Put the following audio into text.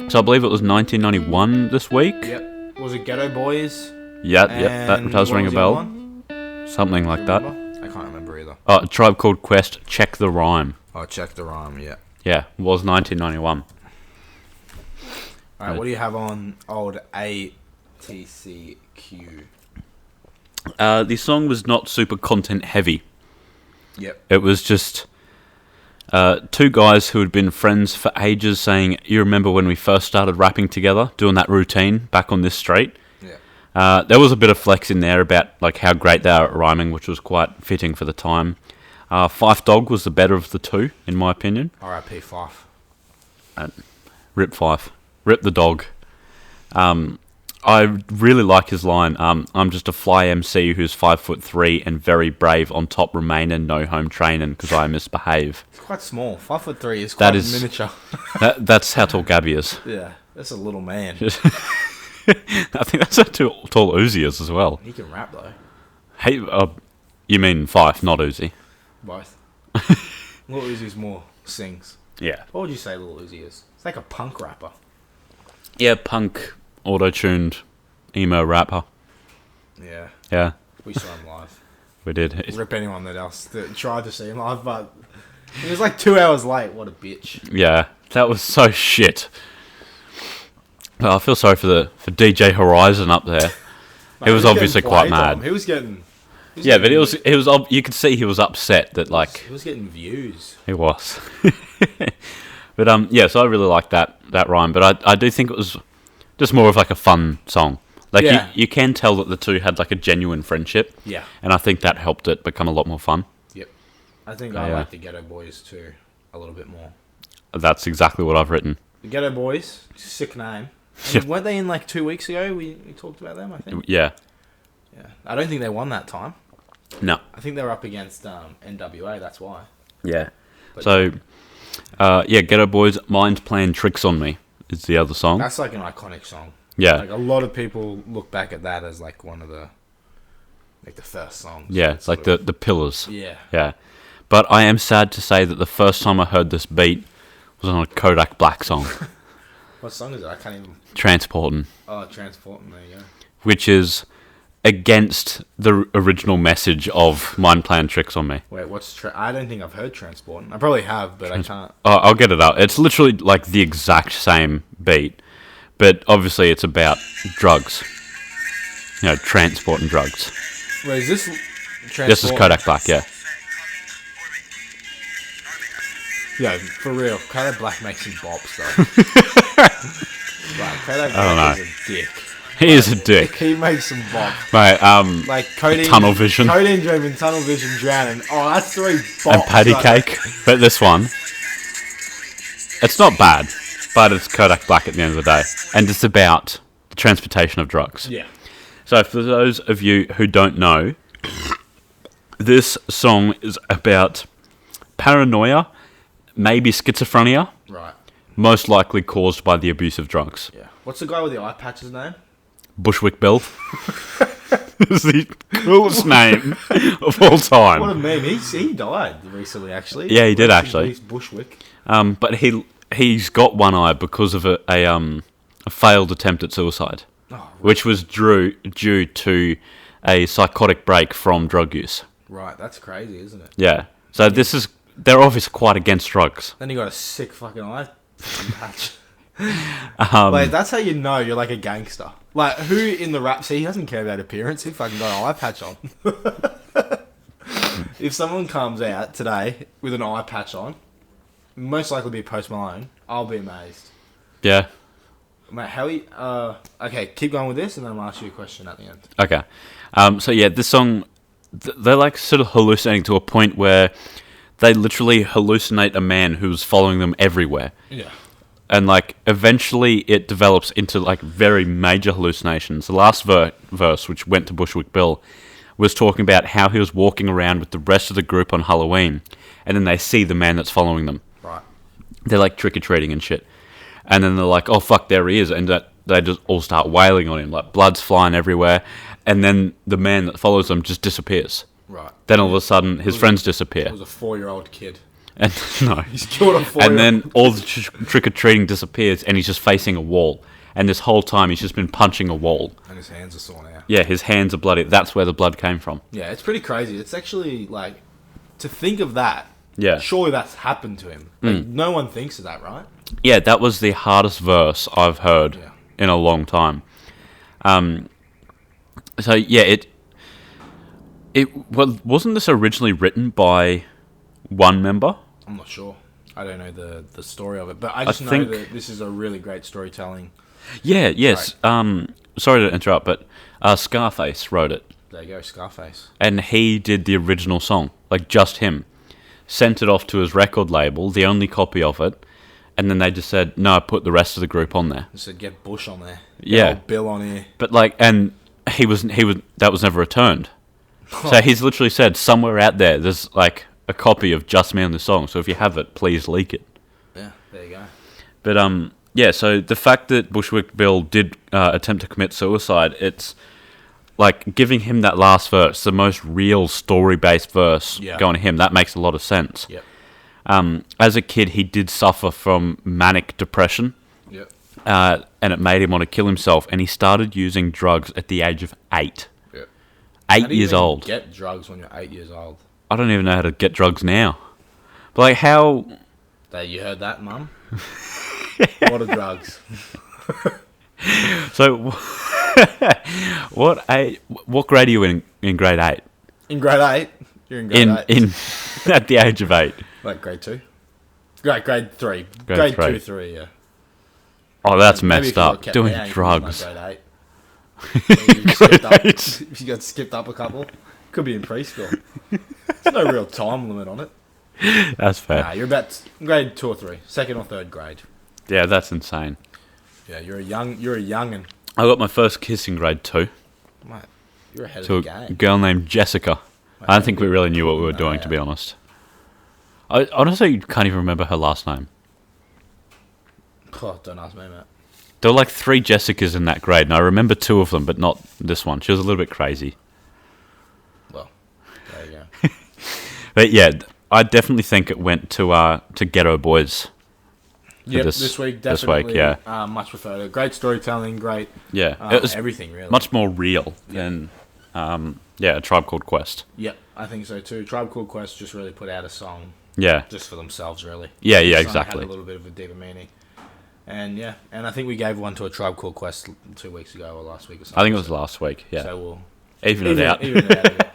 So I believe it was 1991 this week. Yep. Was it Ghetto Boys? Yep, that does ring a bell. Something like that. I can't remember either. Oh, A Tribe Called Quest, Check the Rhyme. Oh, Check the Rhyme, yeah. Yeah, it was 1991. Alright, what do you have on old ATCQ? The song was not super content heavy. Yep. It was just two guys who had been friends for ages saying, you remember when we first started rapping together, doing that routine back on this street? Yeah. There was a bit of flex in there about like how great they are at rhyming, which was quite fitting for the time. Fife Dog was the better of the two, in my opinion. R.I.P. Fife. Rip Fife. Rip the dog. I really like his line. I'm just a fly MC who's 5'3" and very brave. On top remainin', no home training because I misbehave. It's quite small. 5'3" is quite miniature. That's how tall Gabby is. Yeah, that's a little man. I think that's how tall Uzi is as well. He can rap though. Hey, you mean Fife, not Uzi? Both. Lil Uzi's more sings. Yeah. What would you say Lil Uzi is? It's like a punk rapper. Yeah, punk, auto-tuned, emo rapper. Yeah. Yeah. We saw him live. We did. Rip anyone that else that tried to see him live, but he was like 2 hours late. What a bitch. Yeah, that was so shit. I feel sorry for DJ Horizon up there. He was obviously quite mad. He was getting. Yeah, but he was. You could see he was upset that like he was getting views. He was. But yeah, so I really liked that rhyme. But I do think it was just more of like a fun song. Like Yeah. you can tell that the two had like a genuine friendship. Yeah. And I think that helped it become a lot more fun. Yep. I think I like the Ghetto Boys too a little bit more. That's exactly what I've written. The Ghetto Boys, sick name. And Yep. weren't they in like 2 weeks ago? We talked about them, I think. Yeah. Yeah. I don't think they won that time. No. I think they were up against NWA, that's why. Yeah. But So, yeah, Ghetto Boys, Mind Playing Tricks on Me is the other song. that's like an iconic song. Yeah. Like a lot of people look back at that as like one of the first songs. Yeah, it's like the pillars. Yeah. Yeah. But I am sad to say that the first time I heard this beat was on a Kodak Black song, What song is it? I can't even. Transportin', Oh, Transporting. There you go. which is against the original message of Mind Playing Tricks on Me. Wait, I don't think I've heard Transporting. I probably have, but I can't. Oh, I'll get it up. It's literally like the exact same beat, but obviously it's about drugs. You know, transporting drugs. Wait, is this This is Kodak Black, yeah. Yeah, for real. Kodak Black makes some bops though. Like, Kodak Black is a dick. He is a dick. He makes some bops. Mate, Like Codeine, Tunnel Vision. Codeine Dreaming, Tunnel Vision, Drowning. Oh, that's three bops. and Patty like- Cake. But this one, it's not bad, but it's Kodak Black at the end of the day. And it's about the transportation of drugs. Yeah. So for those of you who don't know, this song is about paranoia, maybe schizophrenia, Right. most likely caused by the abuse of drugs. Yeah. What's the guy with the eye patch's name? Bushwick Bill is the coolest name of all time. What a meme. He died recently, actually. Yeah, he did, Rest in actually. peace, Bushwick. But he's got one eye because of a failed attempt at suicide, Oh, right. which was due to a psychotic break from drug use. Right, that's crazy, isn't it? Yeah. So they're obviously quite against drugs. Then he got a sick fucking eye patch. Like, that's how you know you're like a gangster. Like, who in the rap scene, he doesn't care about appearance, he fucking got an eye patch on. If someone comes out today with an eye patch on, most likely be Post Malone, I'll be amazed. Yeah. Mate, okay, keep going with this and then I'll ask you a question at the end. Okay. So yeah, this song, they're like sort of hallucinating to a point where they literally hallucinate a man who's following them everywhere. Yeah. And like eventually it develops into like very major hallucinations. The last verse, which went to Bushwick Bill, was talking about how he was walking around with the rest of the group on Halloween, and then they see the man that's following them. Right. They're like trick-or-treating and shit. And then they're like, oh fuck, there he is, and they just all start wailing on him, like blood's flying everywhere, and then the man that follows them just disappears. Right. Then all of a sudden, his friends disappear. It was a 4-year-old kid. And no. He's killed a 4-year-old. And then all the trick-or-treating disappears, and he's just facing a wall. And this whole time, he's just been punching a wall. And his hands are sore now. Yeah, his hands are bloody. That's where the blood came from. Yeah, it's pretty crazy. It's actually, like, to think of that, Yeah. surely that's happened to him. Like, no one thinks of that, right? Yeah, that was the hardest verse I've heard in a long time. So, yeah, wasn't this originally written by one member? I'm not sure. I don't know the story of it, but I just know that this is a really great storytelling. Yeah, yes. Sorry to interrupt, but Scarface wrote it. There you go, Scarface. And he did the original song, like just him. Sent it off to his record label, the only copy of it, and then they just said, no, put the rest of the group on there. They said, get Bush on there. Yeah. Get Bill on here. But like, and that was never returned. So he's literally said, somewhere out there's like a copy of Just Me on the song, so if you have it, please leak it. Yeah, there you go. But yeah, so the fact that Bushwick Bill did attempt to commit suicide, it's like giving him that last verse, the most real story-based verse going to him, that makes a lot of sense. Yep. As a kid, he did suffer from manic depression. Yep. And it made him want to kill himself, and he started using drugs at the age of 8. Yep. 8 years old. Get drugs when you're 8 years old. I don't even know how to get drugs now. But like, how... You heard that, Mum? What are drugs? So, what grade are you in grade 8? In grade 8? You're in grade 8? At the age of 8. Like grade 2? Grade 3. Grade 2, 3, yeah. Oh, that's messed up. Doing drugs. Like grade 8. If you got skipped up a couple, could be in preschool. There's no real time limit on it. That's fair. Nah, you're about grade 2 or 3, second or third grade. Yeah, that's insane. Yeah, you're a youngin'. I got my first kiss in grade 2. Mate, you're ahead to of the game. A girl named Jessica. Mate, I don't think we really knew what we were doing, to be honest. I honestly can't even remember her last name. Oh, don't ask me, mate. There were like 3 Jessicas in that grade, and I remember 2 of them, but not this one. She was a little bit crazy. Well, there you go. But yeah, I definitely think it went to Ghetto Boys. Yep, this week, definitely. This week, yeah. Much preferred. Great storytelling, great. Yeah, it was everything, really. much more real than, A Tribe Called Quest. Yep, I think so too. Tribe Called Quest just really put out a song. Yeah. Just for themselves, really. Yeah, The song exactly. had a little bit of a deeper meaning. And I think we gave one to A Tribe Called Quest 2 weeks ago or last week or something. I think it was last week, yeah. So we'll even it out. Even it out, yeah.